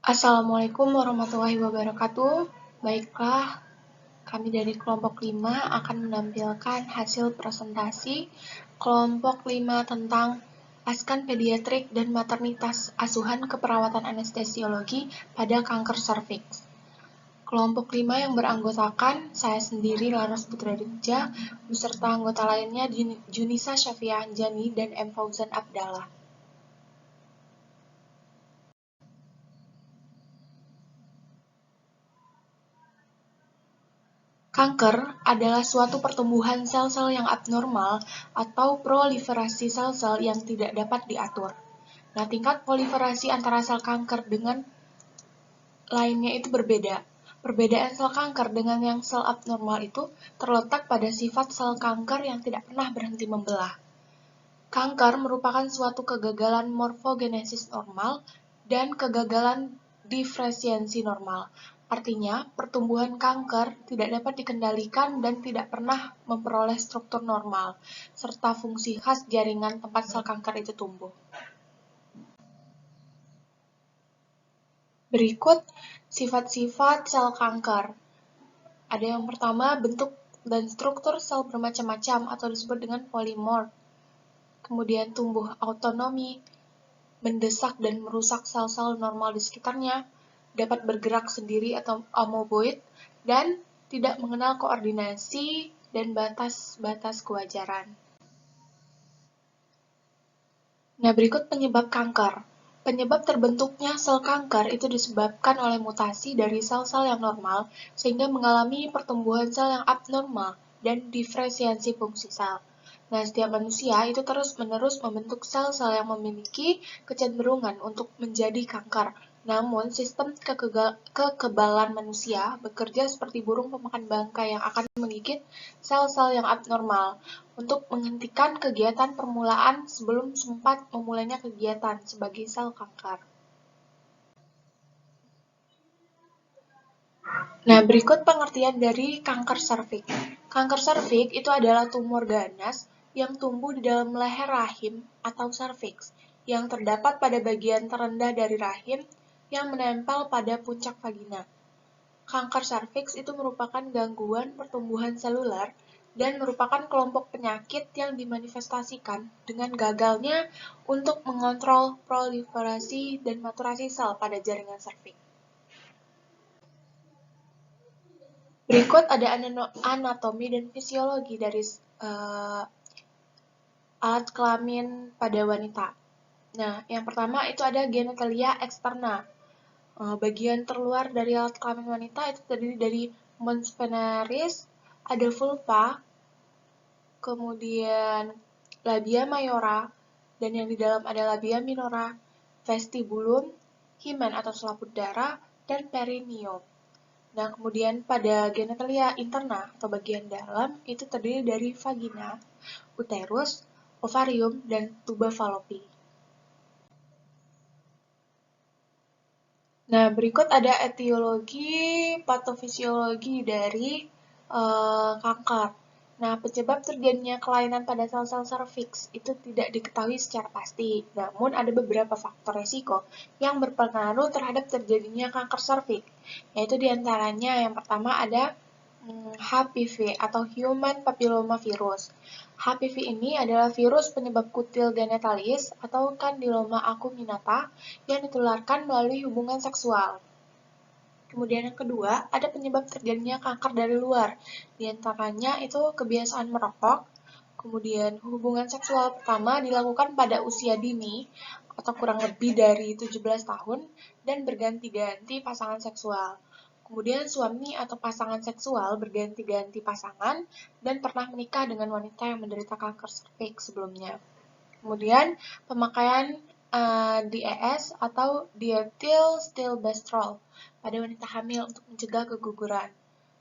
Assalamualaikum warahmatullahi wabarakatuh. Baiklah, kami dari kelompok 5 akan menampilkan hasil presentasi kelompok 5 tentang askan pediatrik dan maternitas asuhan keperawatan anestesiologi pada kanker serviks. Kelompok 5 yang beranggotakan saya sendiri Laras Putradirja beserta anggota lainnya Junisa Syafiah Anjani dan M. Fauzan Abdallah. Kanker adalah suatu pertumbuhan sel-sel yang abnormal atau proliferasi sel-sel yang tidak dapat diatur. Nah, tingkat proliferasi antara sel kanker dengan lainnya itu berbeda. Perbedaan sel kanker dengan yang sel abnormal itu terletak pada sifat sel kanker yang tidak pernah berhenti membelah. Kanker merupakan suatu kegagalan morfogenesis normal dan kegagalan diferensiasi normal. Artinya, pertumbuhan kanker tidak dapat dikendalikan dan tidak pernah memperoleh struktur normal, serta fungsi khas jaringan tempat sel kanker itu tumbuh. Berikut sifat-sifat sel kanker. Ada yang pertama, bentuk dan struktur sel bermacam-macam atau disebut dengan polimorf. Kemudian tumbuh autonomi, mendesak dan merusak sel-sel normal di sekitarnya, dapat bergerak sendiri atau amoeboid, dan tidak mengenal koordinasi dan batas-batas kewajaran. Nah, berikut penyebab kanker. Penyebab terbentuknya sel kanker itu disebabkan oleh mutasi dari sel-sel yang normal sehingga mengalami pertumbuhan sel yang abnormal dan diferensiasi fungsi sel. Nah, setiap manusia itu terus-menerus membentuk sel-sel yang memiliki kecenderungan untuk menjadi kanker. Namun, sistem kekebalan manusia bekerja seperti burung pemakan bangkai yang akan menggigit sel-sel yang abnormal untuk menghentikan kegiatan permulaan sebelum sempat memulainya kegiatan sebagai sel kanker. Nah, berikut pengertian dari kanker serviks. Kanker serviks itu adalah tumor ganas yang tumbuh di dalam leher rahim atau serviks yang terdapat pada bagian terendah dari rahim yang menempel pada puncak vagina. Kanker serviks itu merupakan gangguan pertumbuhan seluler dan merupakan kelompok penyakit yang dimanifestasikan dengan gagalnya untuk mengontrol proliferasi dan maturasi sel pada jaringan serviks. Berikut ada anatomi dan fisiologi dari alat kelamin pada wanita. Nah, yang pertama itu ada genitalia externa. Bagian terluar dari alat kelamin wanita itu terdiri dari mons veneris, ada vulva, kemudian labia mayora, dan yang di dalam ada labia minora, vestibulum, himen atau selaput darah, dan perineum. Nah, kemudian pada genitalia interna atau bagian dalam itu terdiri dari vagina, uterus, ovarium, dan tuba fallopi. Nah, berikut ada etiologi patofisiologi dari kanker. Nah, penyebab terjadinya kelainan pada sel-sel serviks itu tidak diketahui secara pasti. Namun, ada beberapa faktor resiko yang berpengaruh terhadap terjadinya kanker serviks, yaitu diantaranya yang pertama ada HPV atau Human Papilloma Virus. HPV ini adalah virus penyebab kutil genitalis atau Candyloma acuminata yang ditularkan melalui hubungan seksual. Kemudian yang kedua, ada penyebab terjadinya kanker dari luar. Di antaranya itu kebiasaan merokok, kemudian hubungan seksual pertama dilakukan pada usia dini atau kurang lebih dari 17 tahun dan berganti-ganti pasangan seksual. Kemudian suami atau pasangan seksual berganti-ganti pasangan dan pernah menikah dengan wanita yang menderita kanker serviks sebelumnya. Kemudian pemakaian DES atau diethylstilbestrol pada wanita hamil untuk mencegah keguguran.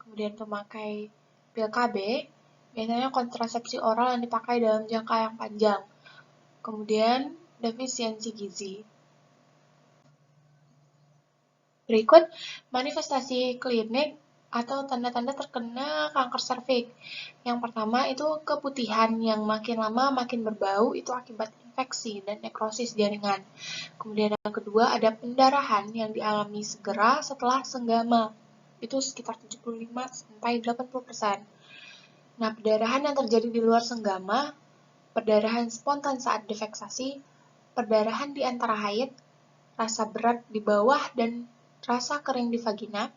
Kemudian pemakai pil KB, biasanya kontrasepsi oral yang dipakai dalam jangka yang panjang. Kemudian defisiensi gizi. Berikut manifestasi klinik atau tanda-tanda terkena kanker serviks. Yang pertama itu keputihan yang makin lama makin berbau itu akibat infeksi dan nekrosis jaringan. Kemudian yang kedua ada pendarahan yang dialami segera setelah senggama, itu sekitar 75-80%. Nah, perdarahan yang terjadi di luar senggama, perdarahan spontan saat defeksasi, perdarahan di antara haid, rasa berat di bawah dan rasa kering di vagina,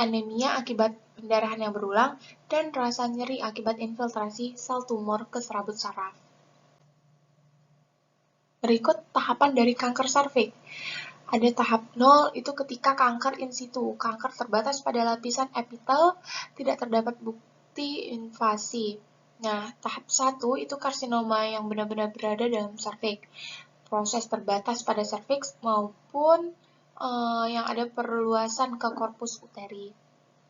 anemia akibat pendarahan yang berulang, dan rasa nyeri akibat infiltrasi sel tumor ke serabut saraf. Berikut tahapan dari kanker serviks. Ada tahap 0, itu ketika kanker in situ. Kanker terbatas pada lapisan epitel, tidak terdapat bukti invasi. Nah, tahap 1 itu karsinoma yang benar-benar berada dalam serviks. Proses terbatas pada serviks maupun yang ada perluasan ke korpus uteri.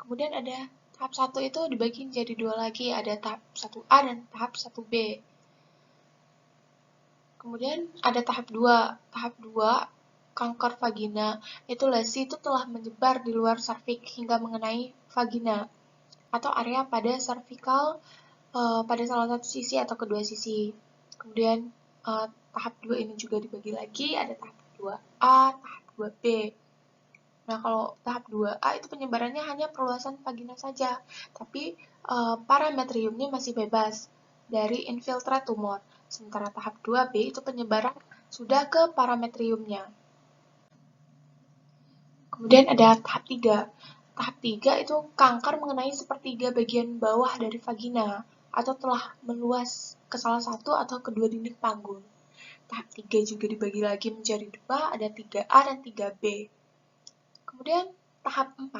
Kemudian ada tahap 1 itu dibagi menjadi 2 lagi, ada tahap 1A dan tahap 1B. Kemudian ada tahap 2. Tahap 2, kanker vagina, itu lesi itu telah menyebar di luar serviks hingga mengenai vagina atau area pada cervical pada salah satu sisi atau kedua sisi. Kemudian tahap 2 ini juga dibagi lagi, ada tahap 2A, tahap 2B. Nah, kalau tahap 2A itu penyebarannya hanya perluasan vagina saja, tapi parametriumnya masih bebas dari infiltrat tumor. Sementara tahap 2B itu penyebaran sudah ke parametriumnya. Kemudian ada tahap 3. Tahap 3 itu kanker mengenai sepertiga bagian bawah dari vagina atau telah meluas ke salah satu atau kedua dinding panggul. Tahap 3 juga dibagi lagi menjadi 2, ada 3A dan 3B. Kemudian tahap 4,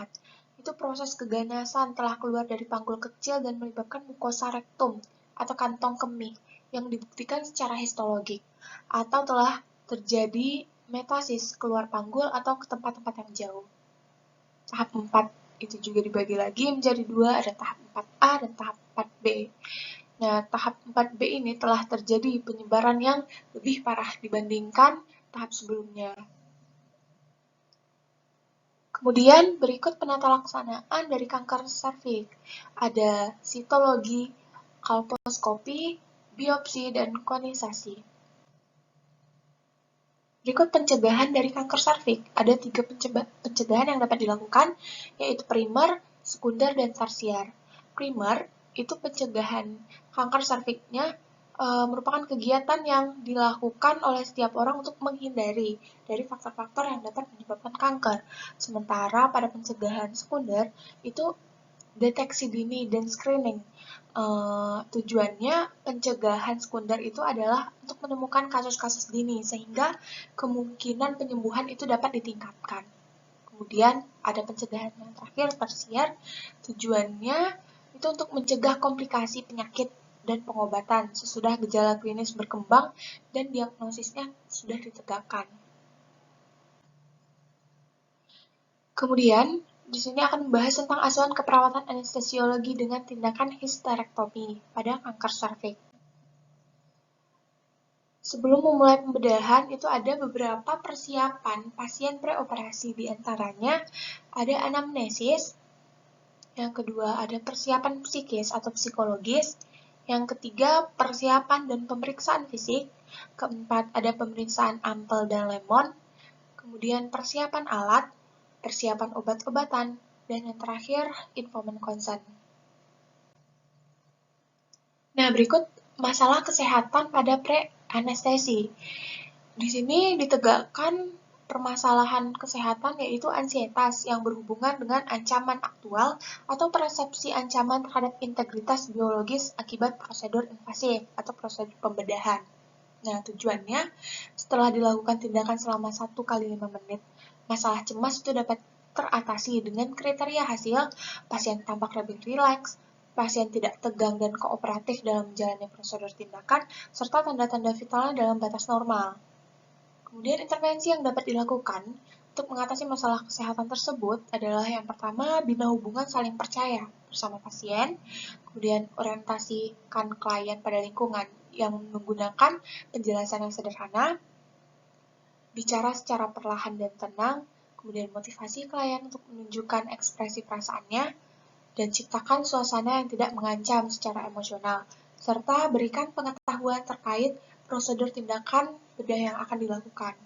itu proses keganasan telah keluar dari panggul kecil dan menyebabkan mukosa rektum atau kantong kemih yang dibuktikan secara histologik, atau telah terjadi metasis keluar panggul atau ke tempat-tempat yang jauh. Tahap 4 itu juga dibagi lagi menjadi 2, ada tahap 4A dan tahap 4B. Nah, tahap 4B ini telah terjadi penyebaran yang lebih parah dibandingkan tahap sebelumnya. Kemudian berikut penata laksanaan dari kanker serviks. Ada sitologi, kolposkopi, biopsi, dan konisasi. Berikut pencegahan dari kanker serviks. Ada 3 pencegahan yang dapat dilakukan, yaitu primer, sekunder, dan tersier. Primer itu pencegahan kanker serviksnya merupakan kegiatan yang dilakukan oleh setiap orang untuk menghindari dari faktor-faktor yang dapat menyebabkan kanker. Sementara pada pencegahan sekunder itu deteksi dini dan screening. Tujuannya pencegahan sekunder itu adalah untuk menemukan kasus-kasus dini sehingga kemungkinan penyembuhan itu dapat ditingkatkan. Kemudian ada pencegahan yang terakhir, tersier. Tujuannya itu untuk mencegah komplikasi penyakit dan pengobatan sesudah gejala klinis berkembang dan diagnosisnya sudah ditegakkan. Kemudian, di sini akan membahas tentang asuhan keperawatan anestesiologi dengan tindakan histerektomi pada kanker serviks. Sebelum memulai pembedahan, itu ada beberapa persiapan pasien preoperasi, di antaranya ada anamnesis, yang kedua ada persiapan psikis atau psikologis, yang ketiga persiapan dan pemeriksaan fisik, keempat ada pemeriksaan ampel dan lemon, kemudian persiapan alat, persiapan obat-obatan, dan yang terakhir informed consent. Nah, berikut masalah kesehatan pada pre-anestesi. Di sini ditegakkan permasalahan kesehatan yaitu ansietas yang berhubungan dengan ancaman aktual atau persepsi ancaman terhadap integritas biologis akibat prosedur invasif atau prosedur pembedahan. Nah, tujuannya setelah dilakukan tindakan selama 1x5 menit, masalah cemas itu dapat teratasi dengan kriteria hasil pasien tampak lebih rileks, pasien tidak tegang dan kooperatif dalam menjalani prosedur tindakan, serta tanda-tanda vitalnya dalam batas normal. Kemudian intervensi yang dapat dilakukan untuk mengatasi masalah kesehatan tersebut adalah yang pertama, bina hubungan saling percaya bersama pasien, kemudian orientasikan klien pada lingkungan yang menggunakan penjelasan yang sederhana, bicara secara perlahan dan tenang, kemudian motivasi klien untuk menunjukkan ekspresi perasaannya, dan ciptakan suasana yang tidak mengancam secara emosional, serta berikan pengetahuan terkait prosedur tindakan bedah yang akan dilakukan.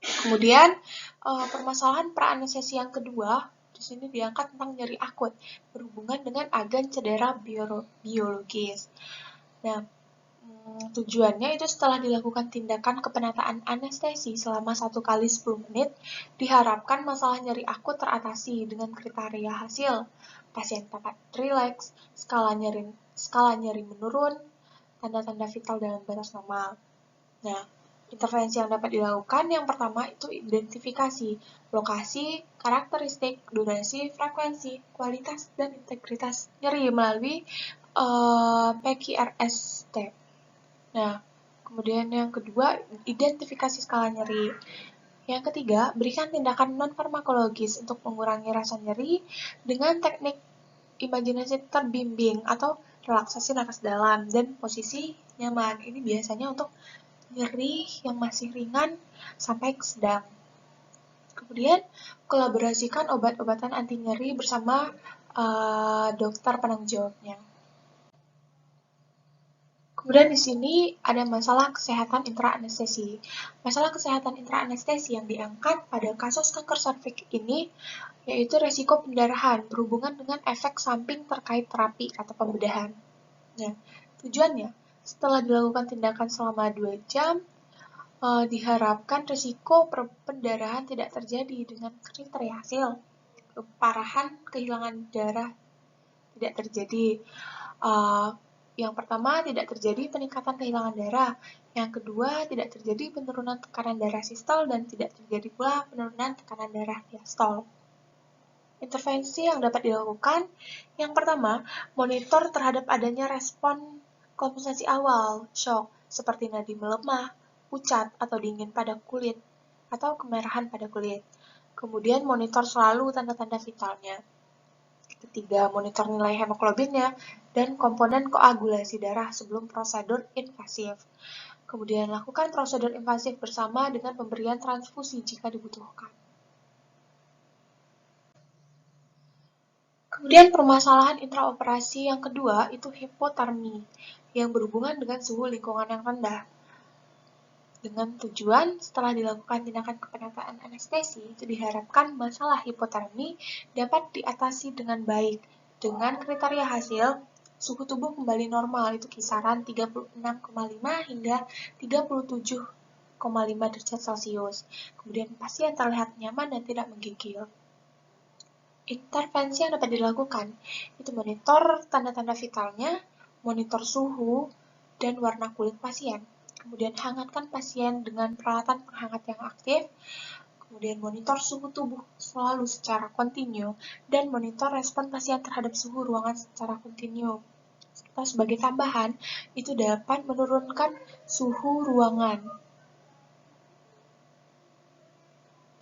Kemudian, permasalahan praanestesi yang kedua, di sini diangkat tentang nyeri akut, berhubungan dengan agen cedera biologis. Nah, tujuannya itu setelah dilakukan tindakan kepenataan anestesi selama 1 kali 10 menit, diharapkan masalah nyeri akut teratasi dengan kriteria hasil. Pasien dapat rileks, skala nyeri menurun, tanda-tanda vital dalam batas normal. Nah, intervensi yang dapat dilakukan yang pertama itu identifikasi lokasi, karakteristik, durasi, frekuensi, kualitas, dan integritas nyeri melalui PQRST. Nah, kemudian yang kedua, identifikasi skala nyeri. Yang ketiga, berikan tindakan non-farmakologis untuk mengurangi rasa nyeri dengan teknik imajinasi terbimbing atau relaksasi napas dalam dan posisi nyaman. Ini biasanya untuk nyeri yang masih ringan sampai sedang. Kemudian, kolaborasikan obat-obatan anti nyeri bersama dokter penanggung jawabnya. Kemudian di sini ada masalah kesehatan intraanestesi. Masalah kesehatan intraanestesi yang diangkat pada kasus kanker serviks ini yaitu resiko pendarahan berhubungan dengan efek samping terkait terapi atau pembedahan. Nah, tujuannya setelah dilakukan tindakan selama 2 jam, diharapkan risiko pendarahan tidak terjadi dengan kriteria hasil. Keparahan kehilangan darah tidak terjadi. Yang pertama, tidak terjadi peningkatan kehilangan darah. Yang kedua, tidak terjadi penurunan tekanan darah sistol dan tidak terjadi pula penurunan tekanan darah diastol. Intervensi yang dapat dilakukan, yang pertama, monitor terhadap adanya respon kompensasi awal, shock, seperti nadi melemah, pucat atau dingin pada kulit, atau kemerahan pada kulit. Kemudian monitor selalu tanda-tanda vitalnya. Ketiga, monitor nilai hemoglobinnya dan komponen koagulasi darah sebelum prosedur invasif. Kemudian lakukan prosedur invasif bersama dengan pemberian transfusi jika dibutuhkan. Kemudian permasalahan intraoperasi yang kedua itu hipotermi, yang berhubungan dengan suhu lingkungan yang rendah. Dengan tujuan setelah dilakukan tindakan kepenataan anestesi, itu diharapkan masalah hipotermi dapat diatasi dengan baik. Dengan kriteria hasil, suhu tubuh kembali normal, itu kisaran 36,5 hingga 37,5 derajat Celcius. Kemudian pasien terlihat nyaman dan tidak menggigil. Intervensi yang dapat dilakukan, itu monitor tanda-tanda vitalnya, monitor suhu, dan warna kulit pasien. Kemudian hangatkan pasien dengan peralatan penghangat yang aktif, kemudian monitor suhu tubuh selalu secara kontinu, dan monitor respon pasien terhadap suhu ruangan secara kontinu. Serta sebagai tambahan, itu dapat menurunkan suhu ruangan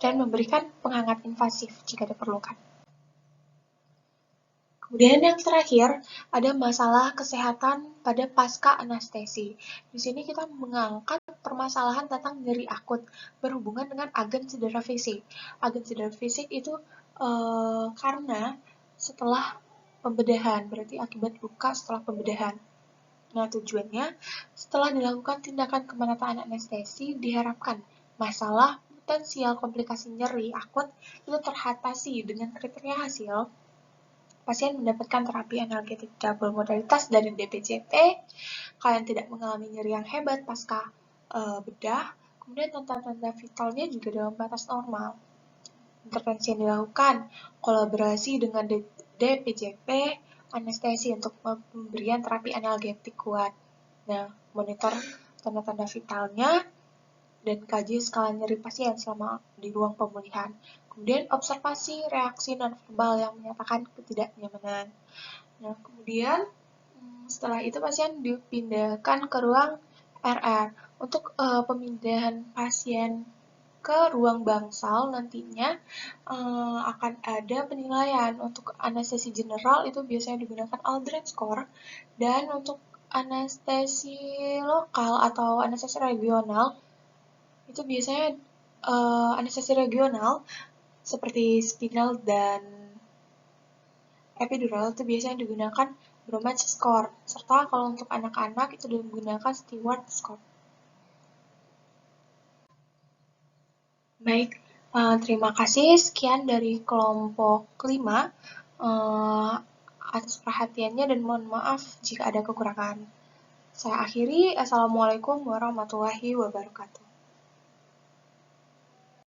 dan memberikan penghangat invasif jika diperlukan. Kemudian yang terakhir, ada masalah kesehatan pada pasca anestesi. Di sini kita mengangkat permasalahan tentang nyeri akut berhubungan dengan agen cedera fisik. Agen cedera fisik itu karena setelah pembedahan, berarti akibat luka setelah pembedahan. Nah, tujuannya setelah dilakukan tindakan kepenataan anestesi, diharapkan masalah potensial komplikasi nyeri akut itu teratasi dengan kriteria hasil. Pasien mendapatkan terapi analgetik double modalitas dari DPJP, kalian tidak mengalami nyeri yang hebat pasca bedah, kemudian tanda-tanda vitalnya juga dalam batas normal. Intervensi yang dilakukan, kolaborasi dengan DPJP, anestesi untuk pemberian terapi analgetik kuat. Nah, monitor tanda-tanda vitalnya, dan kaji skala nyeri pasien selama di ruang pemulihan. Kemudian observasi reaksi nonverbal yang menyatakan ketidaknyamanan. Nah, kemudian setelah itu pasien dipindahkan ke ruang RR. Untuk pemindahan pasien ke ruang bangsal nantinya akan ada penilaian. Untuk anestesi general itu biasanya digunakan Aldrich score, dan untuk anestesi lokal atau anestesi regional itu biasanya anestesi regional seperti spinal dan epidural itu biasanya digunakan Bromance score, serta kalau untuk anak-anak itu digunakan Stewart score. Baik, terima kasih. Sekian dari kelompok 5 atas perhatiannya dan mohon maaf jika ada kekurangan. Saya akhiri. Assalamualaikum warahmatullahi wabarakatuh.